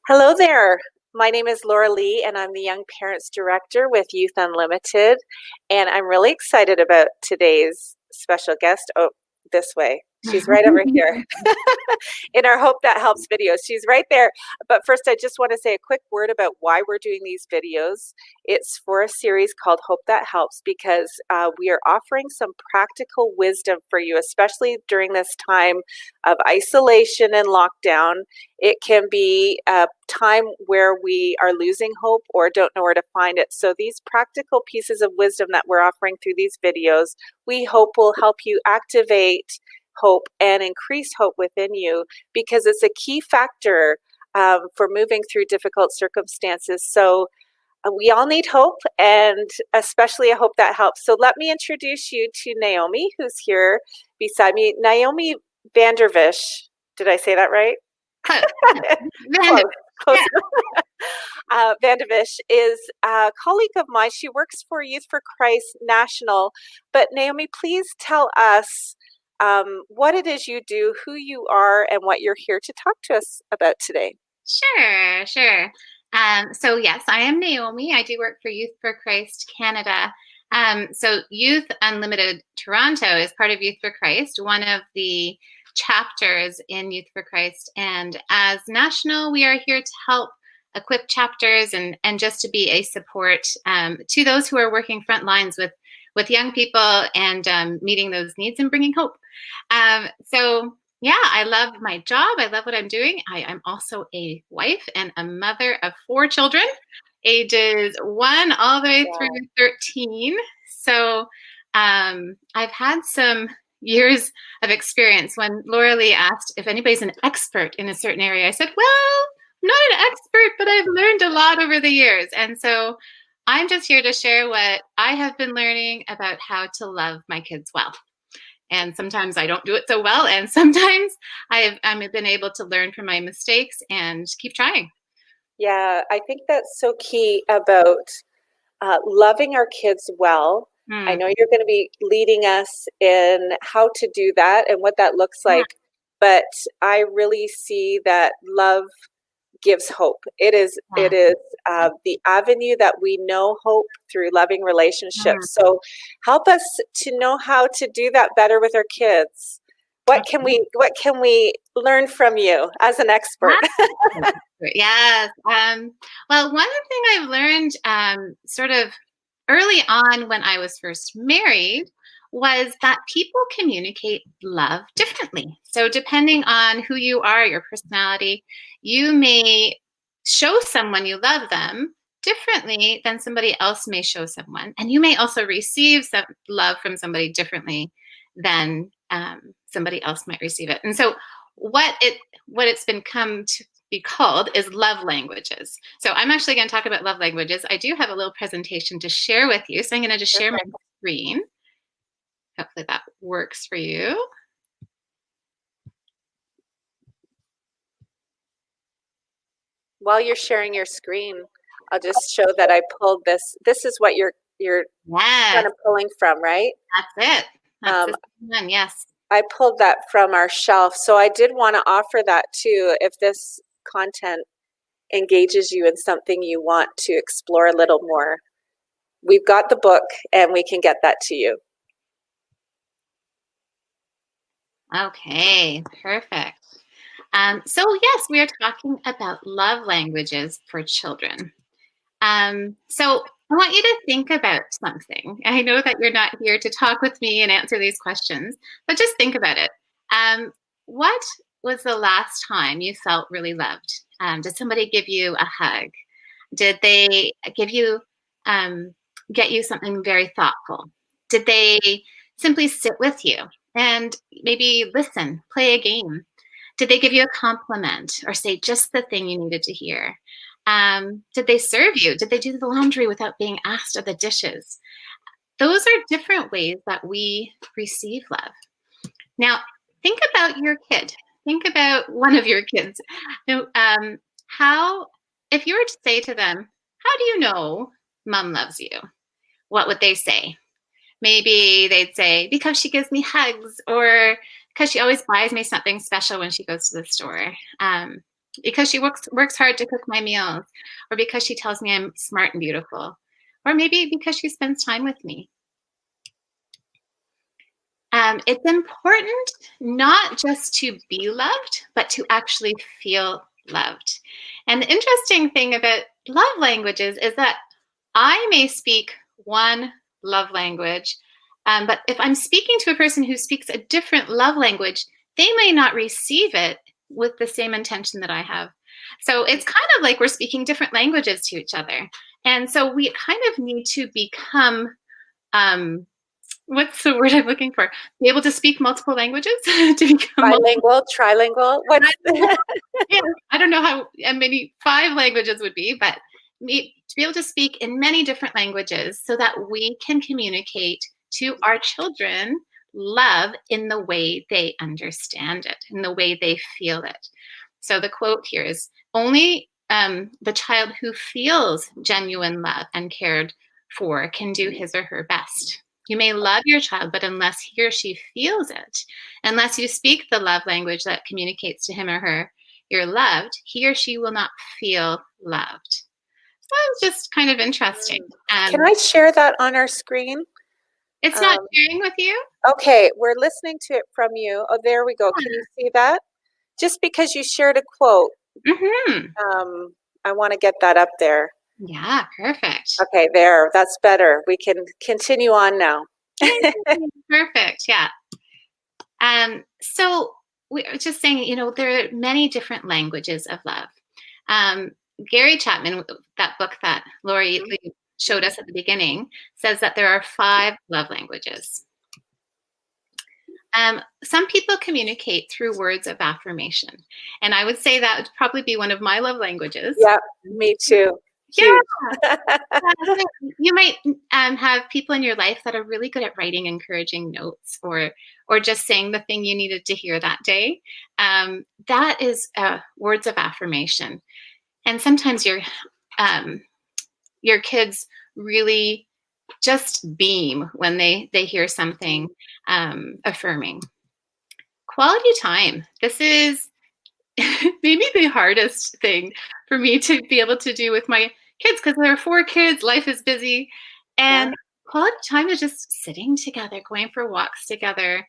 Hello there. My name is Loreli, and I'm the Young Parents Director with Youth Unlimited. And I'm really excited about today's special guest. Oh, this way. She's right over here in our Hope That Helps videos. She's right there. But first, I just want to say a quick word about why we're doing these videos. It's for a series called Hope That Helps because we are offering some practical wisdom for you, especially during this time of isolation and lockdown. It can be a time where we are losing hope or don't know where to find it. So these practical pieces of wisdom that we're offering through these videos, we hope will help you activate hope and increase hope within you because it's a key factor for moving through difficult circumstances. So we all need hope, and especially a hope that helps. So let me introduce you to Naomi, who's here beside me. Naomi Van De Visch. Did I say that right? Close. Close. Random. Close. Yeah. Van De Visch is a colleague of mine. She works for Youth for Christ National. But Naomi, please tell us what it is you do, who you are, and what you're here to talk to us about today. Sure. So yes, I am Naomi. I do work for Youth for Christ Canada. So Youth Unlimited Toronto is part of Youth for Christ, one of the chapters in Youth for Christ. And as national, we are here to help equip chapters and just to be a support to those who are working front lines with young people and meeting those needs and bringing hope. So yeah, I love my job. I love what I'm doing. I'm also a wife and a mother of 4 children, ages 1 all the way through Wow. 13. So I've had some years of experience. When Laura Lee asked if anybody's an expert in a certain area, I said, well, I'm not an expert, but I've learned a lot over the years. And so I'm just here to share what I have been learning about how to love my kids well. And sometimes I don't do it so well. And sometimes I've been able to learn from my mistakes and keep trying. Yeah, I think that's so key about loving our kids well. I Mm, know you're going to be leading us in how to do that and what that looks yeah, like, but I really see that love gives hope. It yeah. is the avenue that we know hope through loving Mm, relationships. So help us to know how to do that better with our kids. okay. What can we learn from you as an expert? Yes. Well, one thing I've learned sort of early on when I was first married was that people communicate love differently. So, depending on who you are, your personality, you may show someone you love them differently than somebody else may show someone. And you may also receive some love from somebody differently than somebody else might receive it. And so, what it's been come to be called is love languages. So I'm actually going to talk about love languages. I do have a little presentation to share with you. So I'm going to just share my screen. Hopefully that works for you. While you're sharing your screen, I'll just show that I pulled this. This is what you're kind Yes, of pulling from, right? that's it. That's Um, the one. Yes. I pulled that from our shelf. So I did want to offer that too. If this content engages you in something you want to explore a little more, we've got the book and we can get that to you. Okay, perfect. So yes, we are talking about love languages for children. So I want you to think about something. I know that you're not here to talk with me and answer these questions, but just think about it. What was the last time you felt really loved? Did somebody give you a hug? Did they give you, um, get you something very thoughtful? Did they simply sit with you and maybe listen, play a game? Did they give you a compliment or say just the thing you needed to hear? Did they serve you? Did they do the laundry without being asked or the dishes? Those are different ways that we receive love. Now, think about your kid. Think about one of your kids. Now, how, if you were to say to them, how do you know mom loves you? What would they say? Maybe they'd say, because she gives me hugs, or because she always buys me something special when she goes to the store. because she works hard to cook my meals, or because she tells me I'm smart and beautiful, or maybe because she spends time with me. It's important not just to be loved, but to actually feel loved. And the interesting thing about love languages is that I may speak one love language, but if I'm speaking to a person who speaks a different love language, they may not receive it with the same intention that I have. So it's kind of like we're speaking different languages to each other. And so we kind of need to become um, what's the word I'm looking for? Be able to speak multiple languages to become multiple. Bilingual, trilingual. What's Yeah, I don't know how many 5 languages would be, but to be able to speak in many different languages so that we can communicate to our children love in the way they understand it, in the way they feel it. So the quote here is only the child who feels genuine love and cared for can do his or her best. You may love your child, but unless he or she feels it, unless you speak the love language that communicates to him or her you're loved, he or she will not feel loved. So it's just kind of interesting. Can I share that on our screen? It's not sharing with you? Okay, we're listening to it from you. Oh, there we go. Can you see that? Just because you shared a quote, I want to get that up there. Yeah, perfect. Okay, there. That's better. We can continue on now. Perfect. Yeah. So we were just saying, there are many different languages of love. Gary Chapman, that book that Lori showed us at the beginning, says that there are 5 love languages. Some people communicate through words of affirmation. And I would say that would probably be one of my love languages. Yeah, me too. Yeah. You might have people in your life that are really good at writing encouraging notes or just saying the thing you needed to hear that day. That is words of affirmation. And sometimes your kids really just beam when they hear something affirming. Quality time. This is maybe the hardest thing for me to be able to do with my kids because there are 4 kids, life is busy. And quality time is just sitting together, going for walks together,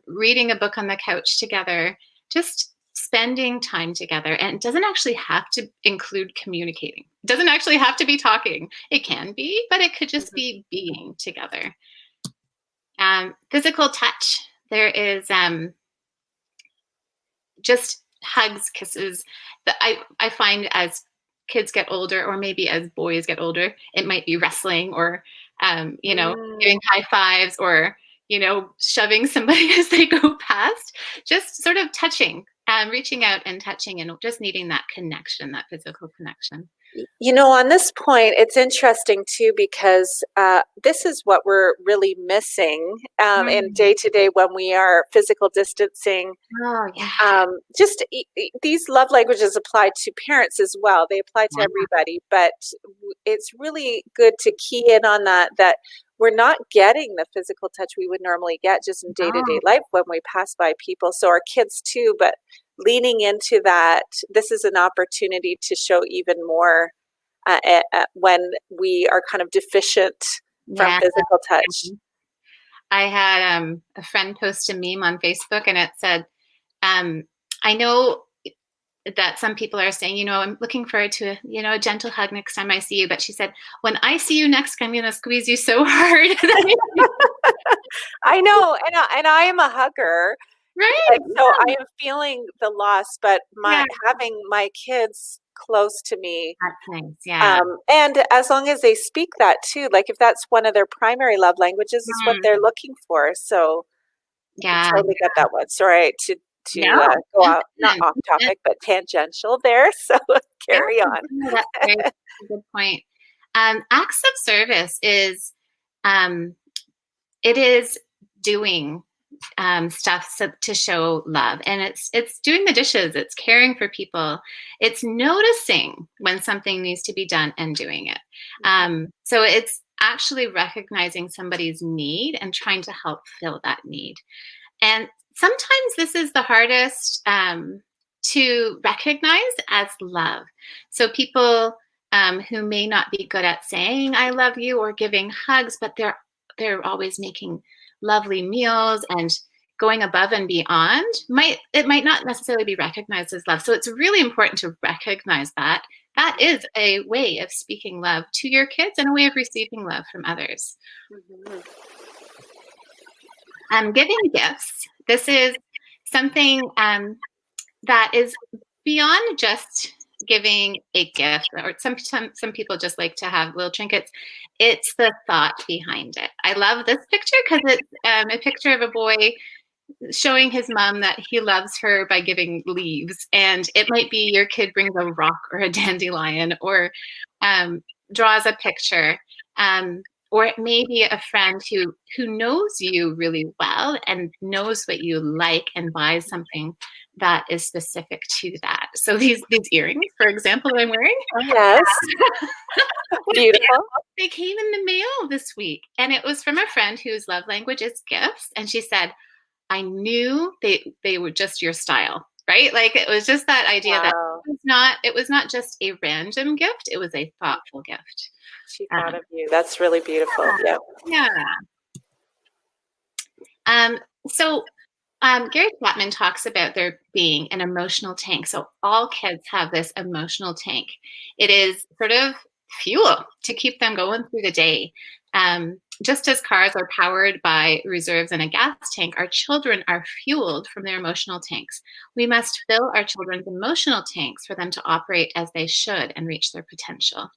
reading a book on the couch together, just spending time together. And it doesn't actually have to include communicating. It doesn't actually have to be talking. It can be, but it could just be being together. Physical touch. There is just hugs, kisses. That I find as kids get older, or maybe as boys get older, it might be wrestling or giving high fives or shoving somebody as they go past. Just sort of touching, reaching out and touching, and just needing that connection, that physical connection. On this point, it's interesting too because this is what we're really missing in day to day when we are physical distancing. Oh, yeah. These love languages apply to parents as well. They apply to everybody, but it's really good to key in on that we're not getting the physical touch we would normally get just in day to day life when we pass by people. So our kids too, but leaning into that, this is an opportunity to show even more when we are kind of deficient from physical touch. I had a friend post a meme on Facebook, and it said, I know that some people are saying, I'm looking forward to a gentle hug next time I see you. But she said, when I see you next, I'm going to squeeze you so hard. I know. And I am a hugger. Right. So I am feeling the loss, but having my kids close to me. That's nice. Yeah. And as long as they speak that too, like if that's one of their primary love languages, is what they're looking for. So I totally get that one. Sorry to go out, not off topic, but tangential there. So carry on. That's a good point. Acts of service is, it is doing stuff to show love, and it's doing the dishes, it's caring for people, it's noticing when something needs to be done and doing it. So it's actually recognizing somebody's need and trying to help fill that need. And sometimes this is the hardest to recognize as love. So people who may not be good at saying "I love you" or giving hugs, but they're always making lovely meals and going above and beyond, might not necessarily be recognized as love. So it's really important to recognize that that is a way of speaking love to your kids and a way of receiving love from others. Mhm. Giving gifts. This is something that is beyond just giving a gift, or some people just like to have little trinkets. It's the thought behind it. I love this picture because it's a picture of a boy showing his mom that he loves her by giving leaves. And it might be your kid brings a rock or a dandelion, or um, draws a picture. Or it may be a friend who knows you really well and knows what you like and buys something that is specific to that. So these earrings, for example, that I'm wearing, Oh, yes. Beautiful. they came in the mail this week, and it was from a friend whose love language is gifts. And she said, I knew they were just your style, right? Like it was just that idea that Wow. it was not just a random gift, it was a thoughtful gift. She thought Um, of you. That's really beautiful. Yeah. yeah. Um, so Gary Chapman talks about there being an emotional tank. So all kids have this emotional tank. It is sort of fuel to keep them going through the day. Just as cars are powered by reserves in a gas tank, our children are fueled from their emotional tanks. We must fill our children's emotional tanks for them to operate as they should and reach their potential.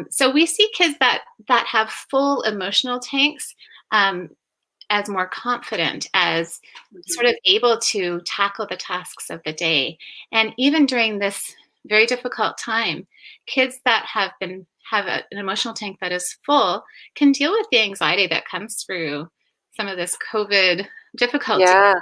So we see kids that have full emotional tanks as more confident, as Mhm. sort of able to tackle the tasks of the day. And even during this very difficult time, kids that have an emotional tank that is full can deal with the anxiety that comes through some of this COVID difficulty. Yeah.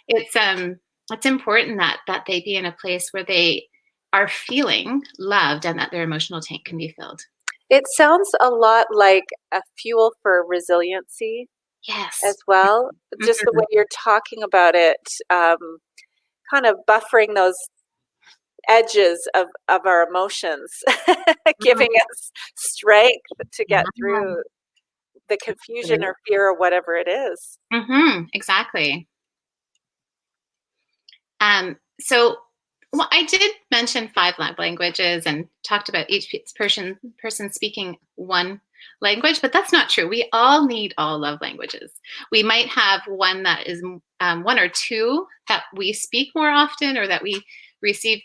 It's important that they be in a place where they are feeling loved and that their emotional tank can be filled. It sounds a lot like a fuel for resiliency as Yes. well. Just the way Mhm. you're talking about it, kind of buffering those edges of our emotions, giving us strength to get through the confusion or fear or whatever it is. Exactly. So well, I did mention five love languages and talked about each person speaking one language, but that's not true. We all need all love languages. We might have one that is one or two that we speak more often or that we receive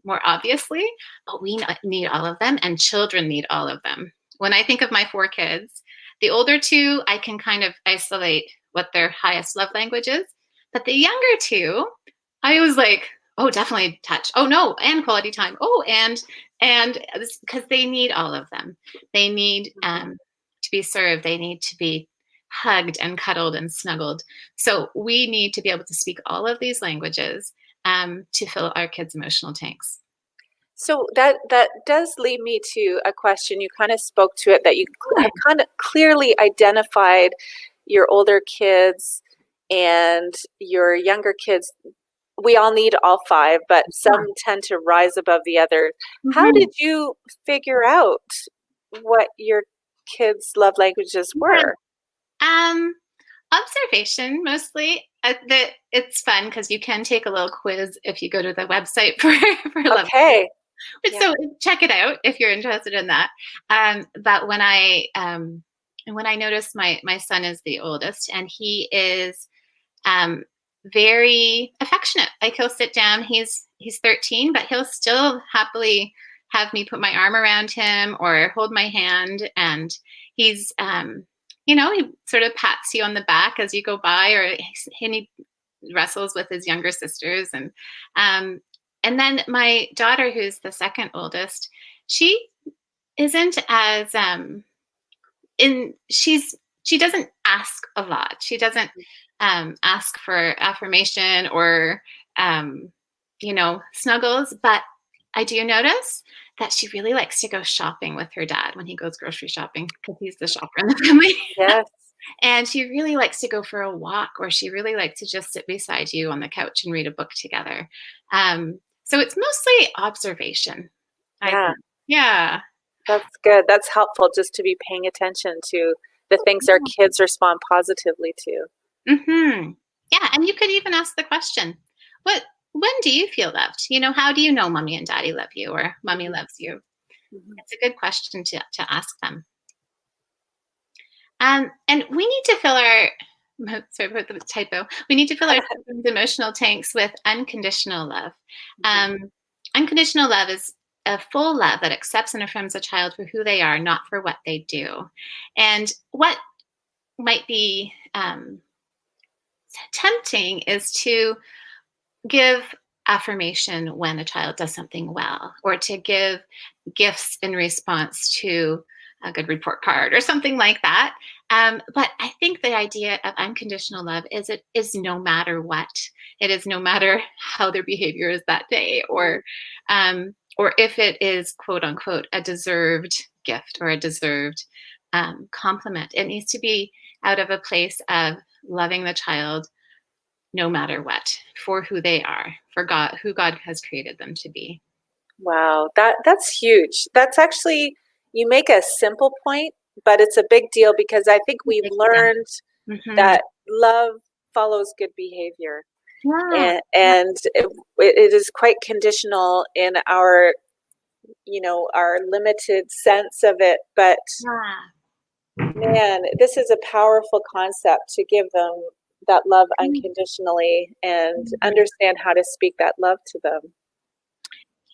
more obviously, but we need all of them, and children need all of them. When I think of my four kids, the older two, I can kind of isolate what their highest love language is, but the younger two, I was like, oh, definitely touch. Oh no, and quality time. Oh, and because they need all of them. They need Mhm. to be served. They need to be hugged and cuddled and snuggled. So we need to be able to speak all of these languages to fill our kids' emotional tanks. So that does lead me to a question. You kind of spoke to it that you have kind of clearly identified your older kids and your younger kids. We all need all five, but some tend to rise above the other. How Mhm. did you figure out what your kids' love languages were? Um, Observation mostly. It's fun because you can take a little quiz if you go to the website for love. Okay. But Yeah. so check it out if you're interested in that. But when I noticed my son is the oldest, and he is um, very affectionate. Like he'll sit down. He's 13, but he'll still happily have me put my arm around him or hold my hand. And he's he sort of pats you on the back as you go by, or he wrestles with his younger sisters. Um, and then my daughter, who's the second oldest, she isn't as in she doesn't ask a lot. She doesn't ask for affirmation or um, snuggles. But I do notice that she really likes to go shopping with her dad when he goes grocery shopping because he's the shopper in the family. Yes. And she really likes to go for a walk, or she really likes to just sit beside you on the couch and read a book together. So it's mostly observation, I Yeah, think. Yeah. that's good. That's helpful just to be paying attention to the things our kids respond positively to. Mm-hmm. Yeah. And you could even ask the question, what when do you feel loved? How do you know mommy and daddy love you, or mommy Mhm, loves you? mhm. It's a good question to ask them. And we need to fill our sorry about the typo. We need to fill our children's emotional tanks with unconditional love. Mhm. Um, Unconditional love is a full love that accepts and affirms a child for who they are, not for what they do. And what might be tempting is to give affirmation when a child does something well, or to give gifts in response to a good report card or something like that. But I think the idea of unconditional love is it is no matter what. It is no matter how their behavior is that day, or if it is quote unquote a deserved gift or a deserved compliment. It needs to be out of a place of loving the child no matter what, for who they are, for God, who God has created them to be. Wow, that's huge. That's actually, you make a simple point, but it's a big deal because I think we've learned Mm-hmm. that love follows good behavior, Yeah. and it is quite conditional in our, our limited sense of it. But Yeah. man, this is a powerful concept to give them that love unconditionally and Mhm. understand how to speak that love to them.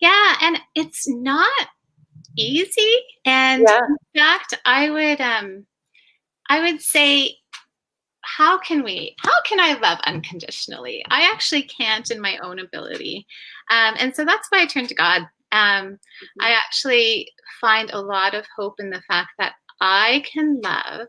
Yeah, and it's not easy. And Yeah. in fact, I would say, how can I love unconditionally? I actually can't in my own ability. And so that's why I turn to God. I Mhm. actually find a lot of hope in the fact that I can love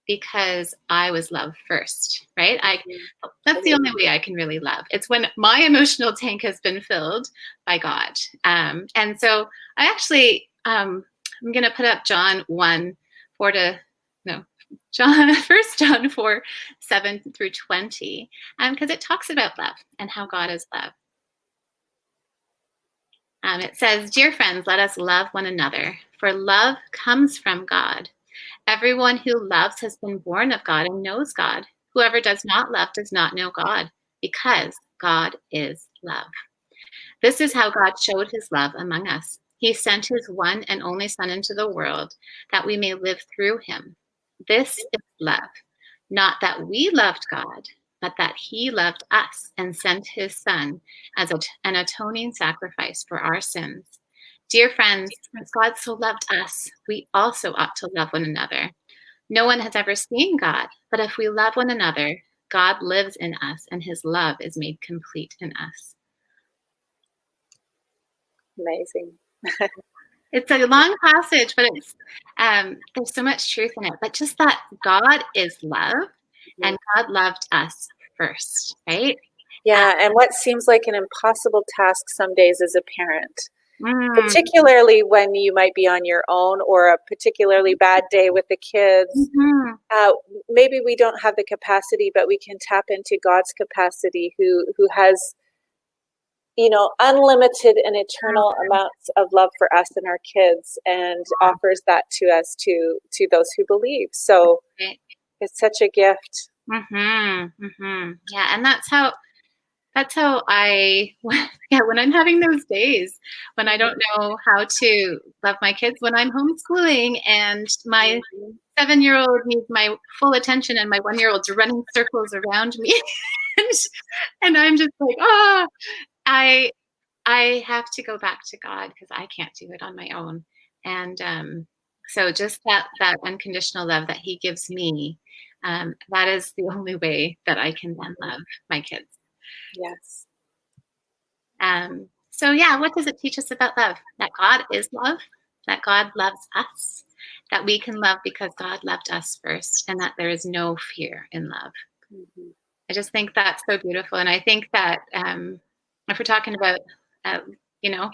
because I was loved first, right? Mhm. That's the only Amen. way I can really love. It's when my emotional tank has been filled by God. And so I actually, I'm going to put up John 1, 4 to, no, John, First John 4, 7 through 20, because it talks about love and how God is love. It says, "Dear friends, let us love one another, for love comes from God. Everyone who loves has been born of God and knows God. Whoever does not love does not know God, because God is love. This is how God showed his love among us. He sent his one and only Son into the world that we may live through him. This is love, not that we loved God, but that he loved us and sent his Son as an atoning sacrifice for our sins. Dear friends, since God so loved us, we also ought to love one another. No one has ever seen God, but if we love one another, God lives in us and his love is made complete in us." Amazing. It's a long passage, but there's so much truth in it. But just that God is love, Mhm. and God loved us first, right? Uh, Yeah, and what seems like an impossible task some days as a parent, mm, particularly when you might be on your own or a particularly bad day with the kids. mhm. Uh, Maybe we don't have the capacity, but we can tap into God's capacity, who has, unlimited and eternal amounts of love for us and our kids, and offers that to us, to those who believe. So Right. it's such a gift. Yeah, and that's how I yeah, when I'm having those days when I don't Mhm. know how to love my kids, when I'm homeschooling and my Mhm. 7-year-old needs my full attention and my 1-year-old's running circles around me, and, and I'm just like, oh, I I have to go back to God because I can't do it on my own. And so just that unconditional love that He gives me, that is the only way that I can then Mhm. love my kids. Yes. So yeah, what does it teach us about love? That God is love, that God loves us, that we can love because God loved us first, and that there is no fear in love. Mhm. I just think that's so beautiful, and I think that if we're talking about, uh, you know,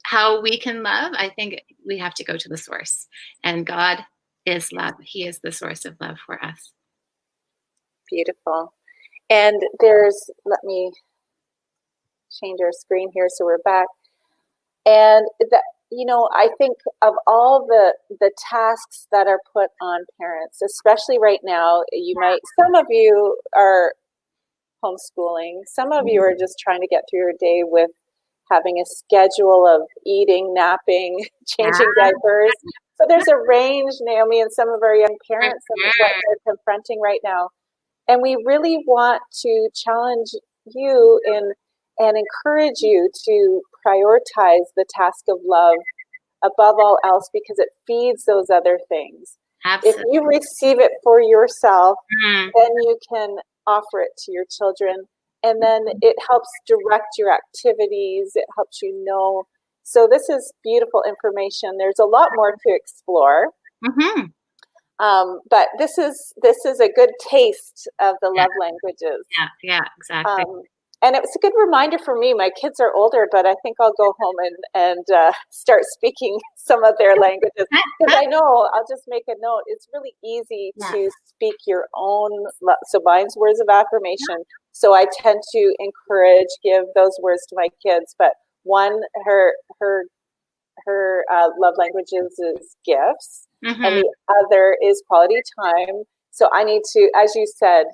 how we can love, I think we have to go to the source, and God is love. He is the source of love for us. Beautiful. And let me change our screen here so we're back. And that, I think of all the tasks that are put on parents, especially right now, some of you are homeschooling, some of you are just trying to get through your day with having a schedule of eating, napping, changing diapers. So there's a range, Naomi, and some of our young parents of what they're confronting right now. And we really want to challenge you and encourage you to prioritize the task of love above all else, because it feeds those other things. Absolutely. If you receive it for yourself, Mm. then you can offer it to your children. And then it helps direct your activities. It helps you know. So this is beautiful information. There's a lot more to explore. Mm-hmm. But this is a good taste of the love languages. Yeah, exactly. And it was a good reminder for me. My kids are older, but I think I'll go home and start speaking some of their languages. Because I know, I'll just make a note, it's really easy to speak your own. So mine's words of affirmation. So I tend to give those words to my kids. But one, her love languages is gifts, and the other is quality time. So I need to, as you said,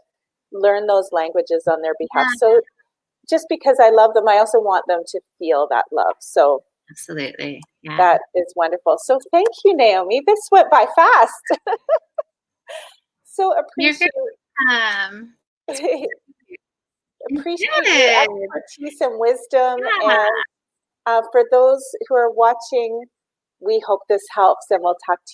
learn those languages on their behalf. So just because I love them, I also want them to feel that love. So absolutely, that is wonderful. So thank you, Naomi. This went by fast. So appreciate your expertise and wisdom. And for those who are watching, we hope this helps, and we'll talk to you